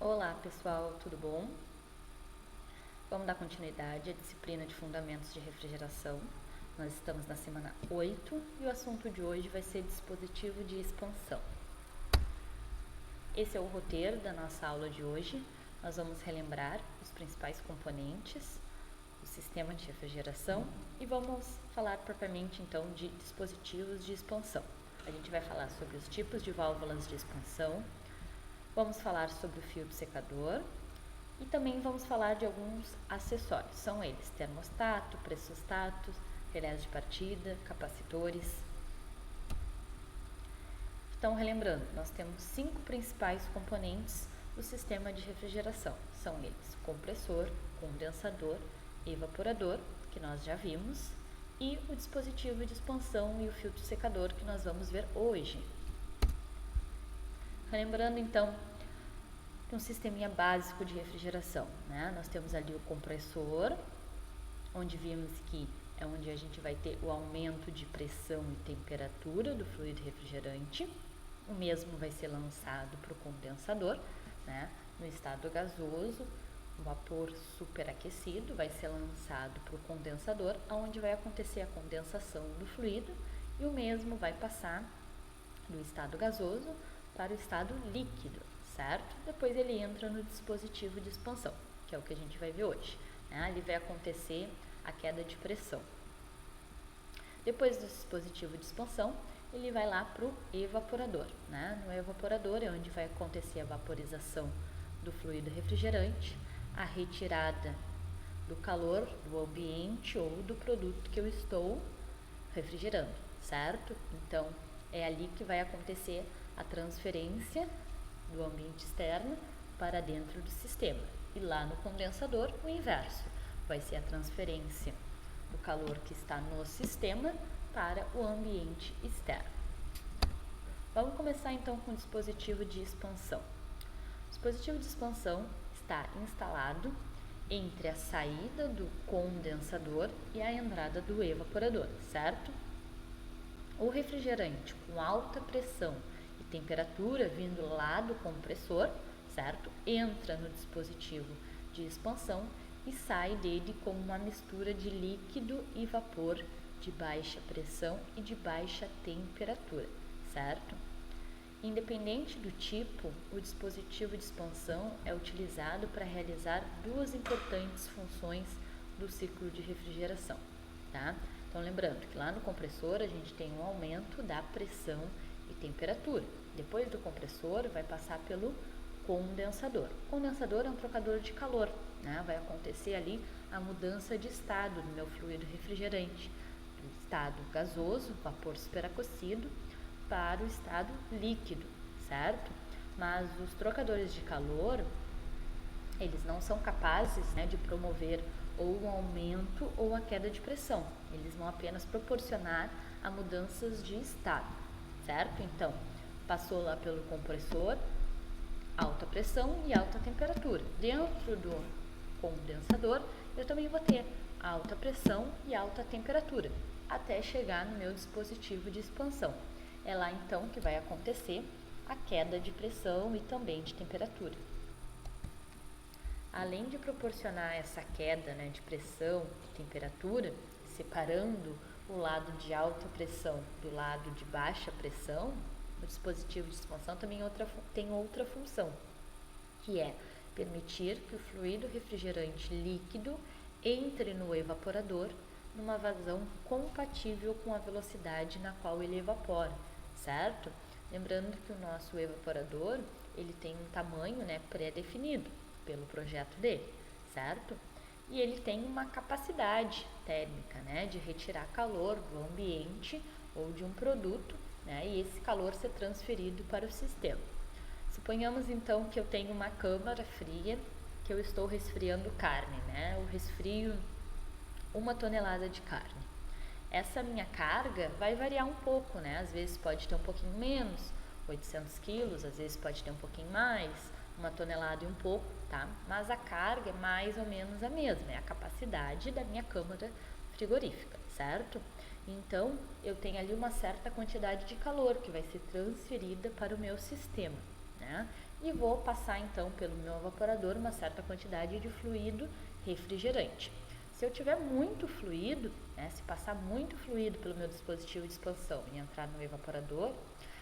Olá pessoal, tudo bom? Vamos dar continuidade à disciplina de Fundamentos de Refrigeração. Nós estamos na semana 8 e o assunto de hoje vai ser dispositivo de expansão. Esse é o roteiro da nossa aula de hoje. Nós vamos relembrar os principais componentes do sistema de refrigeração e vamos falar propriamente então de dispositivos de expansão. A gente vai falar sobre os tipos de válvulas de expansão. Vamos falar sobre o filtro secador e também vamos falar de alguns acessórios. São eles termostato, pressostato, relés de partida, capacitores. Então, relembrando, nós temos 5 principais componentes do sistema de refrigeração. São eles compressor, condensador, evaporador, que nós já vimos, e o dispositivo de expansão e o filtro secador, que nós vamos ver hoje. Lembrando então um sisteminha básico de refrigeração, né? Nós temos ali o compressor, onde vimos que é onde a gente vai ter o aumento de pressão e temperatura do fluido refrigerante. O mesmo vai ser lançado para o condensador, né? No estado gasoso, o vapor superaquecido vai ser lançado para o condensador, onde vai acontecer a condensação do fluido, e o mesmo vai passar do estado gasoso para o estado líquido, certo? Depois ele entra no dispositivo de expansão, que é o que a gente vai ver hoje, né? Ali vai acontecer a queda de pressão. Depois do dispositivo de expansão, ele vai lá para o evaporador, né? No evaporador é onde vai acontecer a vaporização do fluido refrigerante, a retirada do calor do ambiente ou do produto que eu estou refrigerando, certo? Então, é ali que vai acontecer a transferência do ambiente externo para dentro do sistema. E lá no condensador, o inverso. Vai ser a transferência do calor que está no sistema para o ambiente externo. Vamos começar então com o dispositivo de expansão. O dispositivo de expansão está instalado entre a saída do condensador e a entrada do evaporador, certo? O refrigerante com alta pressão e temperatura vindo lá do compressor, certo? Entra no dispositivo de expansão e sai dele como uma mistura de líquido e vapor de baixa pressão e de baixa temperatura, certo? Independente do tipo, o dispositivo de expansão é utilizado para realizar duas importantes funções do ciclo de refrigeração, tá? Então, lembrando que lá no compressor a gente tem um aumento da pressão e temperatura. Depois do compressor vai passar pelo condensador. O condensador é um trocador de calor, né? Vai acontecer ali a mudança de estado do meu fluido refrigerante, do estado gasoso, vapor superaquecido, para o estado líquido, certo? Mas os trocadores de calor, eles não são capazes, né, de promover ou um aumento ou a queda de pressão. Eles vão apenas proporcionar a mudanças de estado, certo? Então, passou lá pelo compressor, alta pressão e alta temperatura. Dentro do condensador, eu também vou ter alta pressão e alta temperatura, até chegar no meu dispositivo de expansão. É lá então que vai acontecer a queda de pressão e também de temperatura. Além de proporcionar essa queda, né, de pressão e temperatura, separando o lado de alta pressão do lado de baixa pressão, o dispositivo de expansão também tem outra função, que é permitir que o fluido refrigerante líquido entre no evaporador numa vazão compatível com a velocidade na qual ele evapora, certo? Lembrando que o nosso evaporador, ele tem um tamanho, né, pré-definido pelo projeto dele, certo? E ele tem uma capacidade térmica, né, de retirar calor do ambiente ou de um produto, né, e esse calor ser transferido para o sistema. Suponhamos então que eu tenho uma câmara fria, que eu estou resfriando carne, né? Eu resfrio 1 tonelada de carne. Essa minha carga vai variar um pouco, né? Às vezes pode ter um pouquinho menos, 800 quilos, às vezes pode ter um pouquinho mais, 1 tonelada e um pouco, tá? Mas a carga é mais ou menos a mesma, é a capacidade da minha câmara frigorífica, certo? Então, eu tenho ali uma certa quantidade de calor que vai ser transferida para o meu sistema, né? e vou passar então pelo meu evaporador uma certa quantidade de fluido refrigerante. Se eu tiver muito fluido, né, se passar muito fluido pelo meu dispositivo de expansão e entrar no evaporador,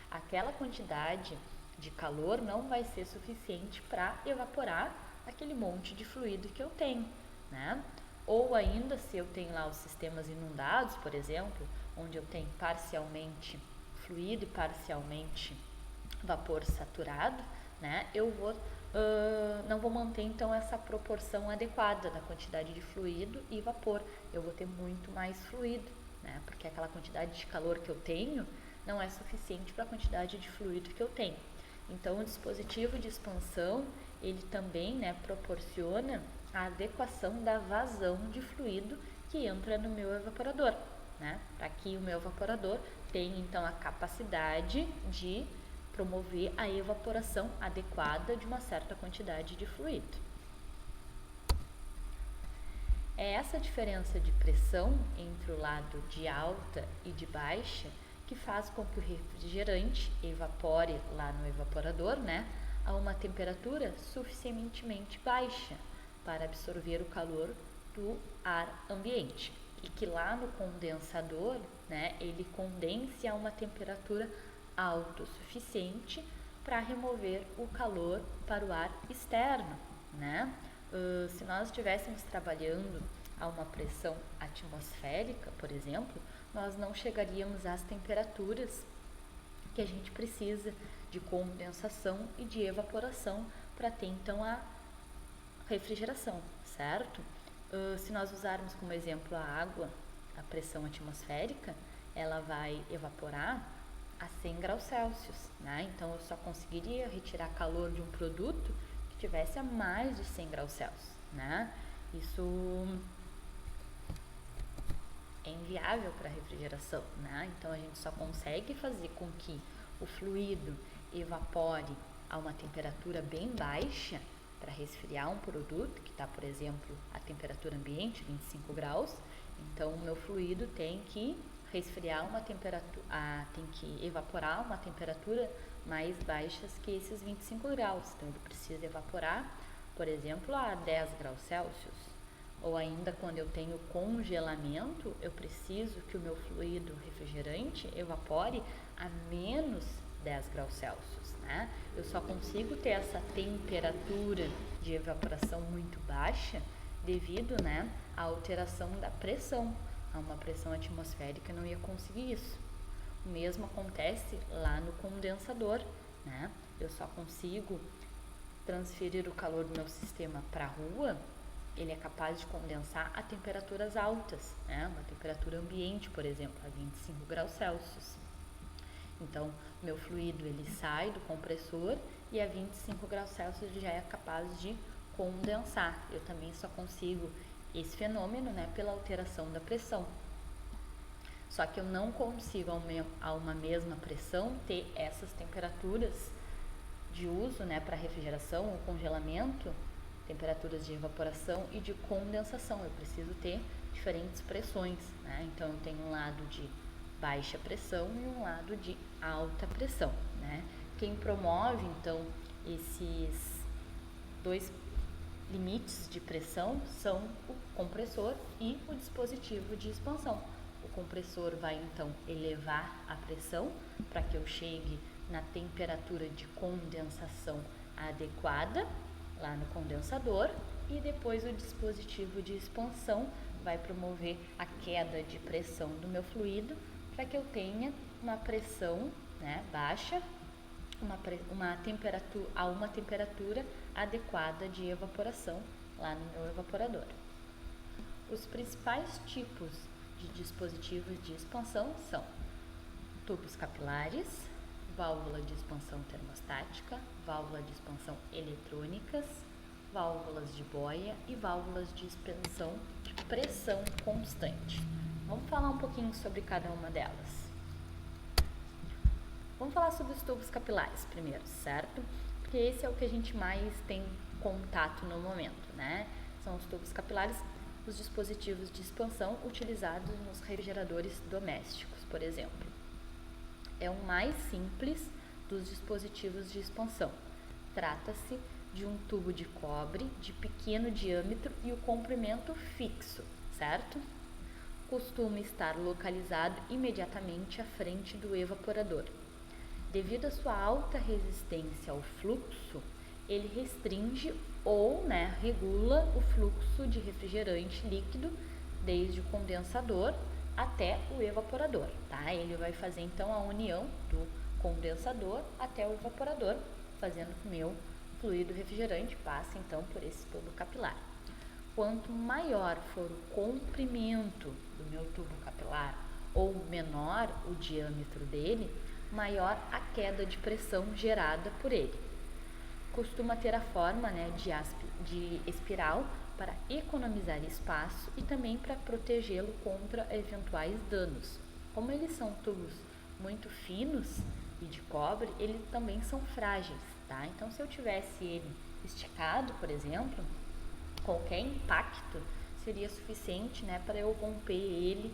aquela quantidade de calor não vai ser suficiente para evaporar aquele monte de fluido que eu tenho, né? Ou ainda, se eu tenho lá os sistemas inundados, por exemplo, onde eu tenho parcialmente fluido e parcialmente vapor saturado, né? Não vou manter então essa proporção adequada da quantidade de fluido e vapor. Eu vou ter muito mais fluido, né? Porque aquela quantidade de calor que eu tenho não é suficiente para a quantidade de fluido que eu tenho. Então, o dispositivo de expansão, ele também, né, proporciona a adequação da vazão de fluido que entra no meu evaporador, né? Para que o meu evaporador tenha, então, a capacidade de promover a evaporação adequada de uma certa quantidade de fluido. É essa diferença de pressão entre o lado de alta e de baixa que faz com que o refrigerante evapore lá no evaporador, né, a uma temperatura suficientemente baixa para absorver o calor do ar ambiente e que lá no condensador, né, ele condense a uma temperatura autossuficiente para remover o calor para o ar externo, né? Se nós estivéssemos trabalhando a uma pressão atmosférica, por exemplo, nós não chegaríamos às temperaturas que a gente precisa de condensação e de evaporação para ter então a refrigeração, certo? Se nós usarmos como exemplo a água, a pressão atmosférica, ela vai evaporar a 100 graus Celsius, né? Então eu só conseguiria retirar calor de um produto que tivesse a mais de 100 graus Celsius, né? Isso é inviável para a refrigeração, né? Então a gente só consegue fazer com que o fluido evapore a uma temperatura bem baixa para resfriar um produto que está, por exemplo, a temperatura ambiente, 25 graus. Então o meu fluido tem que resfriar uma temperatura, tem que evaporar uma temperatura mais baixas que esses 25 graus. Então ele precisa evaporar, por exemplo, a 10 graus Celsius. Ou ainda quando eu tenho congelamento, eu preciso que o meu fluido refrigerante evapore a menos 10 graus Celsius, né? Eu só consigo ter essa temperatura de evaporação muito baixa devido, né, à alteração da pressão. A uma pressão atmosférica eu não ia conseguir isso. O mesmo acontece lá no condensador, né? Eu só consigo transferir o calor do meu sistema para a rua, ele é capaz de condensar a temperaturas altas, né? Uma temperatura ambiente, por exemplo, a 25 graus Celsius. Então, meu fluido ele sai do compressor e a 25 graus Celsius já é capaz de condensar. Eu também só consigo esse fenômeno, né, pela alteração da pressão. Só que eu não consigo a uma mesma pressão ter essas temperaturas de uso, né, para refrigeração ou congelamento, temperaturas de evaporação e de condensação. Eu preciso ter diferentes pressões, né? Então eu tenho um lado de baixa pressão e um lado de alta pressão, né? Quem promove então esses dois limites de pressão são o compressor e o dispositivo de expansão. O compressor vai então elevar a pressão para que eu chegue na temperatura de condensação adequada lá no condensador, e depois o dispositivo de expansão vai promover a queda de pressão do meu fluido para que eu tenha uma pressão, né, baixa, uma temperatura adequada de evaporação lá no meu evaporador. Os principais tipos de dispositivos de expansão são tubos capilares, válvula de expansão termostática, válvula de expansão eletrônicas, válvulas de boia e válvulas de expansão de pressão constante. Vamos falar um pouquinho sobre cada uma delas. Vamos falar sobre os tubos capilares primeiro, certo? Porque esse é o que a gente mais tem contato no momento, né? São os tubos capilares, os dispositivos de expansão utilizados nos refrigeradores domésticos, por exemplo. É o mais simples dos dispositivos de expansão. trata-se de um tubo de cobre de pequeno diâmetro e o comprimento fixo, certo? Costuma estar localizado imediatamente à frente do evaporador. Devido à sua alta resistência ao fluxo, ele restringe ou regula o fluxo de refrigerante líquido desde o condensador até o evaporador, tá? Ele vai fazer então a união do condensador até o evaporador, fazendo com que o meu fluido refrigerante passe então por esse tubo capilar. Quanto maior for o comprimento do meu tubo capilar ou menor o diâmetro dele, maior a queda de pressão gerada por ele. Costuma ter a forma de espiral para economizar espaço e também para protegê-lo contra eventuais danos. Como eles são tubos muito finos e de cobre, eles também são frágeis, tá? Então, se eu tivesse ele esticado, por exemplo, qualquer impacto seria suficiente, para eu romper ele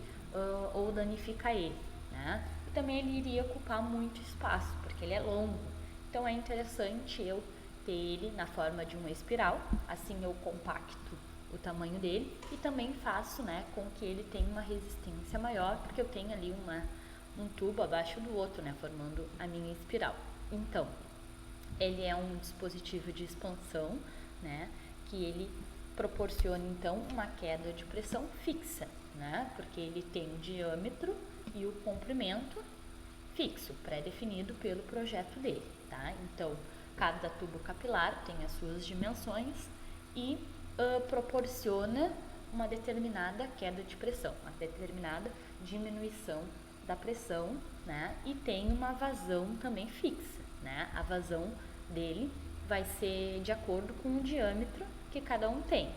ou danificar ele, né? E também ele iria ocupar muito espaço, porque ele é longo. Então, é interessante eu ter ele na forma de uma espiral, assim eu compacto o tamanho dele e também faço, com que ele tenha uma resistência maior, porque eu tenho ali um tubo abaixo do outro, formando a minha espiral. Então, ele é um dispositivo de expansão, que ele proporciona então uma queda de pressão fixa, porque ele tem o diâmetro e o comprimento fixo, pré-definido pelo projeto dele, tá? Então, cada tubo capilar tem as suas dimensões e proporciona uma determinada queda de pressão, uma determinada diminuição da pressão, e tem uma vazão também fixa, A vazão dele vai ser de acordo com o diâmetro que cada um tem,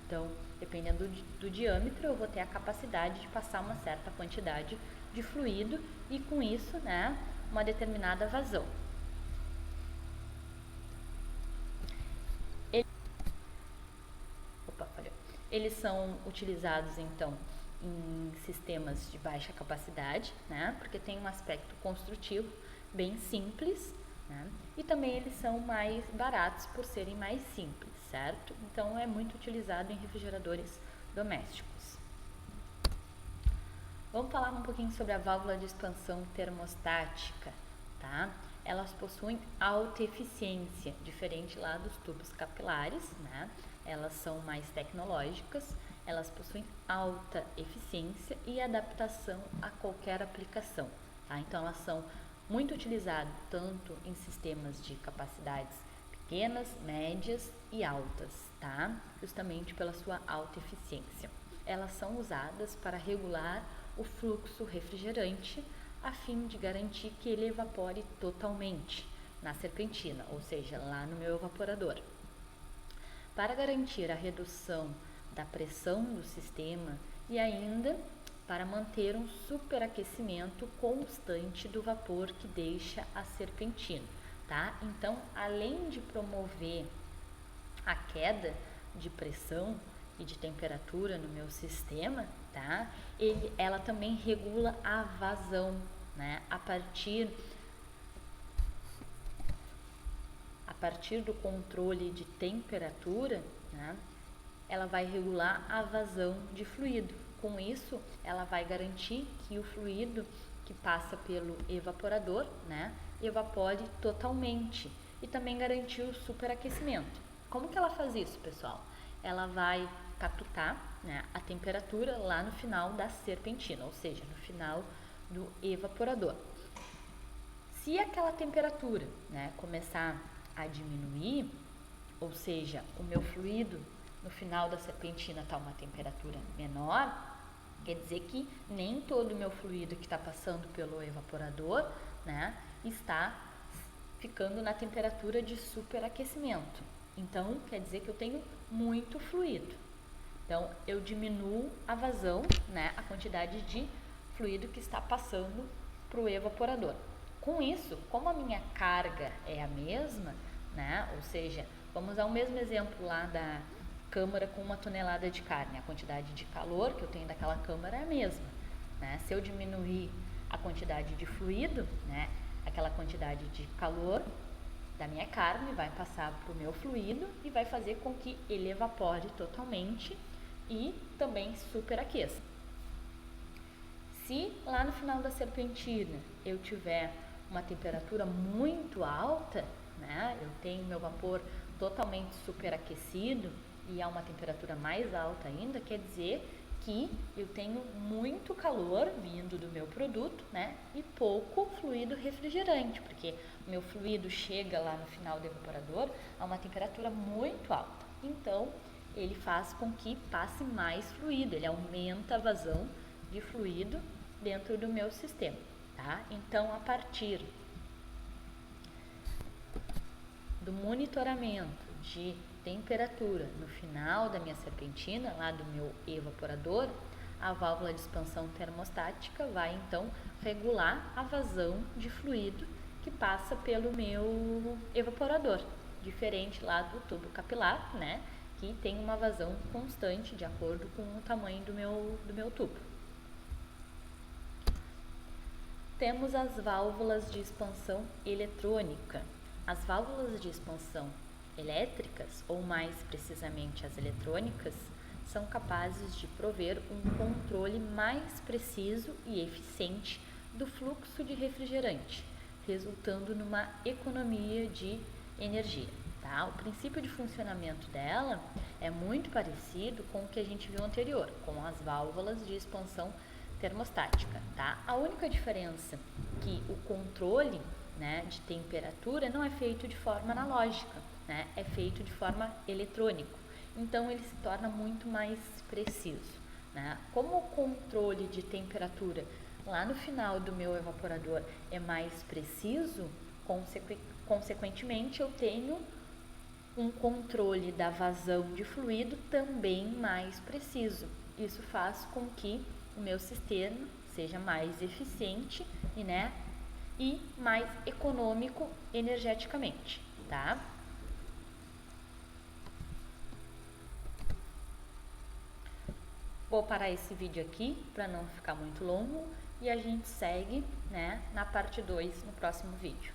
Então, dependendo do diâmetro, eu vou ter a capacidade de passar uma certa quantidade de fluido e com isso, uma determinada vazão. Eles são utilizados então em sistemas de baixa capacidade, porque tem um aspecto construtivo bem simples, e também eles são mais baratos por serem mais simples, certo? Então é muito utilizado em refrigeradores domésticos. Vamos falar um pouquinho sobre a válvula de expansão termostática, tá? Elas possuem alta eficiência, diferente lá dos tubos capilares, Elas são mais tecnológicas, elas possuem alta eficiência e adaptação a qualquer aplicação, tá? Então, elas são muito utilizadas tanto em sistemas de capacidades pequenas, médias e altas, tá? Justamente pela sua alta eficiência. Elas são usadas para regular o fluxo refrigerante a fim de garantir que ele evapore totalmente na serpentina, ou seja, lá no meu evaporador. Para garantir a redução da pressão do sistema e ainda para manter um superaquecimento constante do vapor que deixa a serpentina, tá? Então, além de promover a queda de pressão e de temperatura no meu sistema, tá? Ela também regula a vazão, a partir do controle de temperatura, ela vai regular a vazão de fluido. Com isso, ela vai garantir que o fluido que passa pelo evaporador, evapore totalmente e também garantir o superaquecimento. Como que ela faz isso, pessoal? Ela vai captar a temperatura lá no final da serpentina, ou seja, no final do evaporador. Se aquela temperatura começar a diminuir, ou seja, o meu fluido no final da serpentina está uma temperatura menor, quer dizer que nem todo o meu fluido que está passando pelo evaporador está ficando na temperatura de superaquecimento. Então, quer dizer que eu tenho muito fluido. Então, eu diminuo a vazão, a quantidade de fluido que está passando para o evaporador. Com isso, como a minha carga é a mesma, ou seja, vamos usar o mesmo exemplo lá da câmara com 1 tonelada de carne, a quantidade de calor que eu tenho daquela câmara é a mesma, Se eu diminuir a quantidade de fluido, aquela quantidade de calor da minha carne vai passar para o meu fluido e vai fazer com que ele evapore totalmente e também superaqueça. Se lá no final da serpentina eu tiver uma temperatura muito alta, né, eu tenho meu vapor totalmente superaquecido e a uma temperatura mais alta ainda, quer dizer que eu tenho muito calor vindo do meu produto, né, e pouco fluido refrigerante, porque o meu fluido chega lá no final do evaporador a uma temperatura muito alta. Então, ele faz com que passe mais fluido, ele aumenta a vazão de fluido dentro do meu sistema, tá? Então, a partir do monitoramento de temperatura no final da minha serpentina, lá do meu evaporador, a válvula de expansão termostática vai então regular a vazão de fluido que passa pelo meu evaporador, diferente lá do tubo capilar, né, que tem uma vazão constante de acordo com o tamanho do meu tubo. Temos as válvulas de expansão eletrônica. As válvulas de expansão elétricas, ou mais precisamente as eletrônicas, são capazes de prover um controle mais preciso e eficiente do fluxo de refrigerante, resultando numa economia de energia. Tá? O princípio de funcionamento dela é muito parecido com o que a gente viu anterior, com as válvulas de expansão termostática. Tá? A única diferença é que o controle, né, de temperatura não é feito de forma analógica, né, é feito de forma eletrônica. Então ele se torna muito mais preciso. Né? Como o controle de temperatura lá no final do meu evaporador é mais preciso, consequentemente eu tenho um controle da vazão de fluido também mais preciso. Isso faz com que o meu sistema seja mais eficiente e mais econômico energeticamente, tá? Vou parar esse vídeo aqui para não ficar muito longo e a gente segue, né, na parte 2 no próximo vídeo.